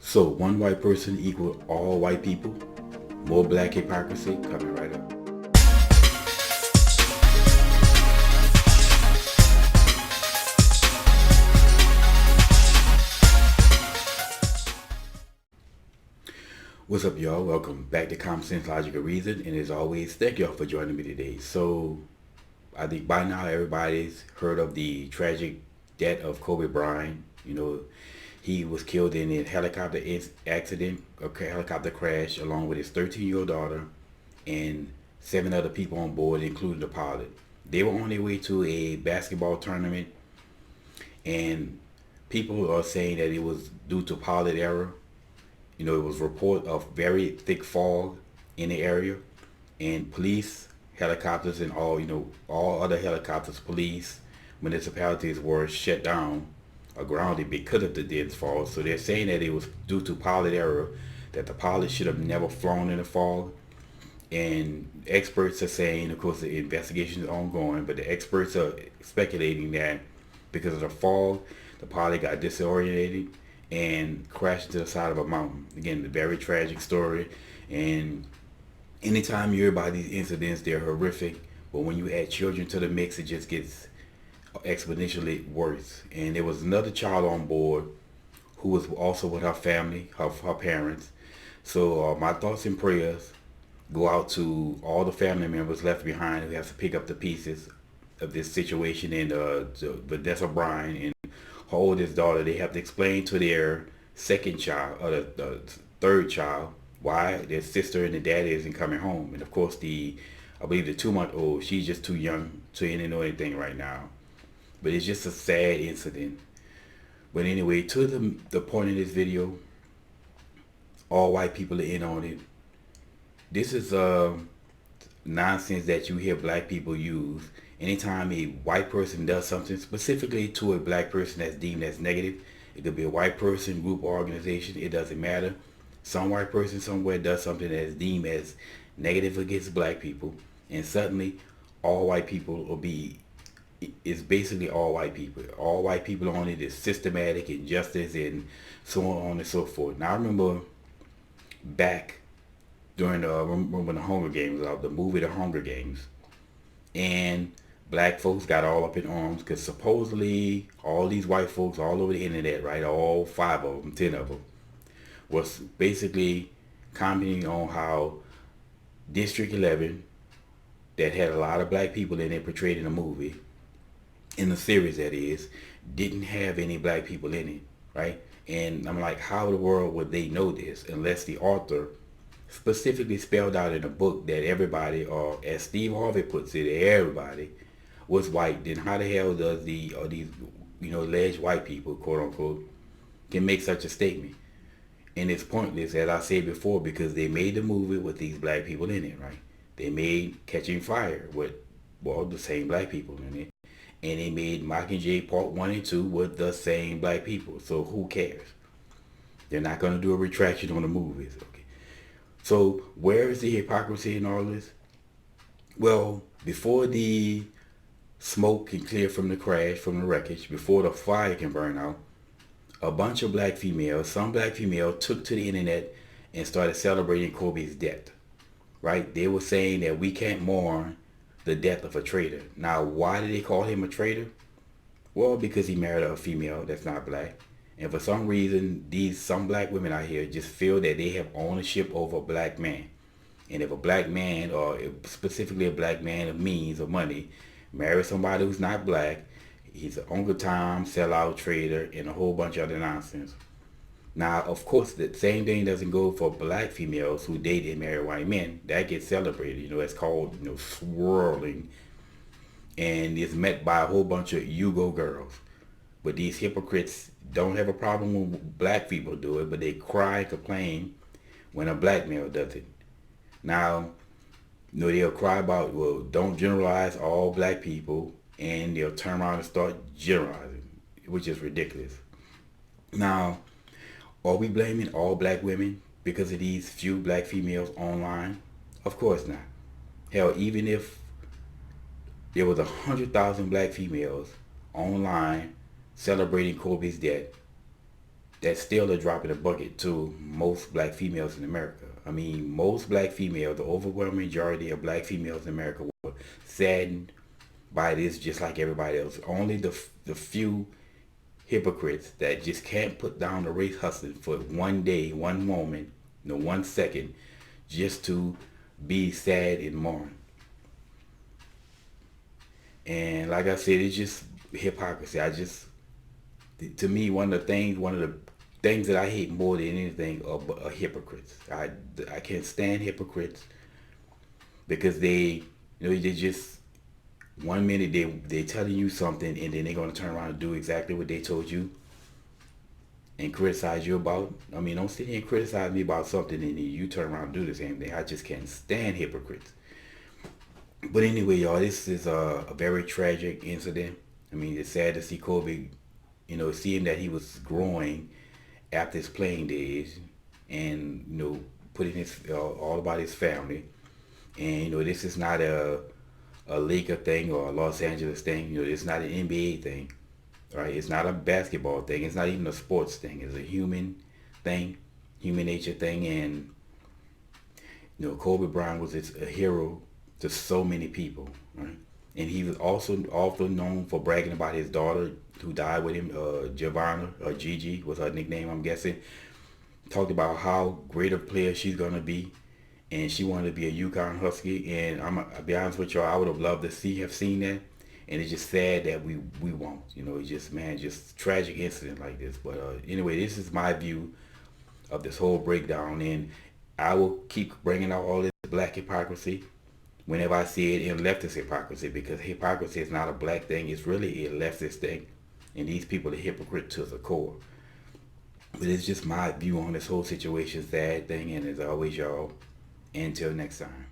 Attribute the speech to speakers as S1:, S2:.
S1: So one white person equal all white people? More black hypocrisy coming right up. What's up, y'all? Welcome back to Common Sense, Logical Reason. And as always, thank y'all for joining me today. So I think by now everybody's heard of the tragic death of Kobi Bryant. He was killed in a helicopter accident, a helicopter crash, along with his 13-year-old daughter and 7 other people on board, including the pilot. They were on their way to a basketball tournament, and people are saying that it was due to pilot error. It was report of very thick fog in the area, and police, helicopters, and all other helicopters, police, municipalities were shut down or grounded because of the dense fog. So they're saying that it was due to pilot error, that the pilot should have never flown in the fog. And experts are saying, of course, the investigation is ongoing, but the experts are speculating that because of the fog, the pilot got disoriented and crashed to the side of a mountain. Again, a very tragic story. And anytime you hear about these incidents, they're horrific. But when you add children to the mix, it just gets exponentially worse. And there was another child on board who was also with her family, her parents. So my thoughts and prayers go out to all the family members left behind who have to pick up the pieces of this situation. And Vanessa Bryan and her oldest daughter, they have to explain to their second child, or the third child, why their sister and the dad isn't coming home. And of course, I believe the 2-month-old, she's just too young to even know anything right now. But it's just a sad incident. But anyway, to the point of this video, all white people are in on it. This is nonsense that you hear black people use. Anytime a white person does something specifically to a black person that's deemed as negative, it could be a white person, group, or organization, it doesn't matter. Some white person somewhere does something that is deemed as negative against black people, and suddenly all white people will be, it's basically all white people. All white people on it is systematic injustice and so on and so forth. Now I remember back during when the Hunger Games was out, the movie The Hunger Games, and black folks got all up in arms because supposedly all these white folks all over the internet, right, all 5 of them, 10 of them, was basically commenting on how District 11, that had a lot of black people in it portrayed in the movie, in the series that is, didn't have any black people in it, right? And I'm like, how in the world would they know this unless the author specifically spelled out in a book that everybody, or as Steve Harvey puts it, everybody was white? Then how the hell does these alleged white people, quote unquote, can make such a statement? And it's pointless, as I said before, because they made the movie with these black people in it, right? They made Catching Fire with, well, the same black people in it. And they made Mockingjay Part 1 and 2 with the same black people. So who cares? They're not going to do a retraction on the movies. Okay. So where is the hypocrisy in all this? Well, before the smoke can clear from the crash, from the wreckage, before the fire can burn out, a bunch of black females, some black female, took to the internet and started celebrating Kobe's death. Right? They were saying that we can't mourn the death of a traitor. Now, why did they call him a traitor? Well, because he married a female that's not black. And for some reason, some black women out here just feel that they have ownership over a black man. And if a black man, or specifically a black man of means or money, marries somebody who's not black, he's an Uncle Tom, sellout, traitor, and a whole bunch of other nonsense. Now, of course, the same thing doesn't go for black females who date and marry white men. That gets celebrated. It's called, swirling. And it's met by a whole bunch of Yugo girls. But these hypocrites don't have a problem when black people do it, but they cry and complain when a black male does it. Now, they'll cry about, well, don't generalize all black people, and they'll turn around and start generalizing, which is ridiculous. Now, are we blaming all black women because of these few black females online? Of course not. Hell, even if there was 100,000 black females online celebrating Kobe's death, that's still a drop in the bucket to most black females in America. I mean, most black females, the overwhelming majority of black females in America were saddened by this just like everybody else. Only the few hypocrites that just can't put down the race hustling for one day, one moment, 1 second, just to be sad and mourn. And like I said, it's just hypocrisy. To me, one of the things that I hate more than anything are hypocrites. I can't stand hypocrites because they just 1 minute they telling you something and then they're gonna turn around and do exactly what they told you and criticize you about. I mean, don't sit here and criticize me about something and then you turn around and do the same thing. I just can't stand hypocrites. But anyway, y'all, this is a very tragic incident. I mean, it's sad to see Kobe, seeing that he was growing after his playing days and, putting his all about his family. And, this is not a Laker thing or a Los Angeles thing. It's not an NBA thing, right? It's not a basketball thing. It's not even a sports thing. It's a human thing, human nature thing. And, Kobe Bryant was a hero to so many people, right? And he was also known for bragging about his daughter who died with him, Giovanna, or Gigi was her nickname, I'm guessing. Talked about how great a player she's gonna be, and she wanted to be a Yukon Husky. And I'll be honest with y'all, I would have loved to have seen that. And it's just sad that we won't. It's just, man, just tragic incident like this. But anyway, this is my view of this whole breakdown, and I will keep bringing out all this black hypocrisy whenever I see it in leftist hypocrisy, because hypocrisy is not a black thing, it's really a leftist thing. And these people are hypocrite to the core. But it's just my view on this whole situation, sad thing, and as always, y'all, until next time.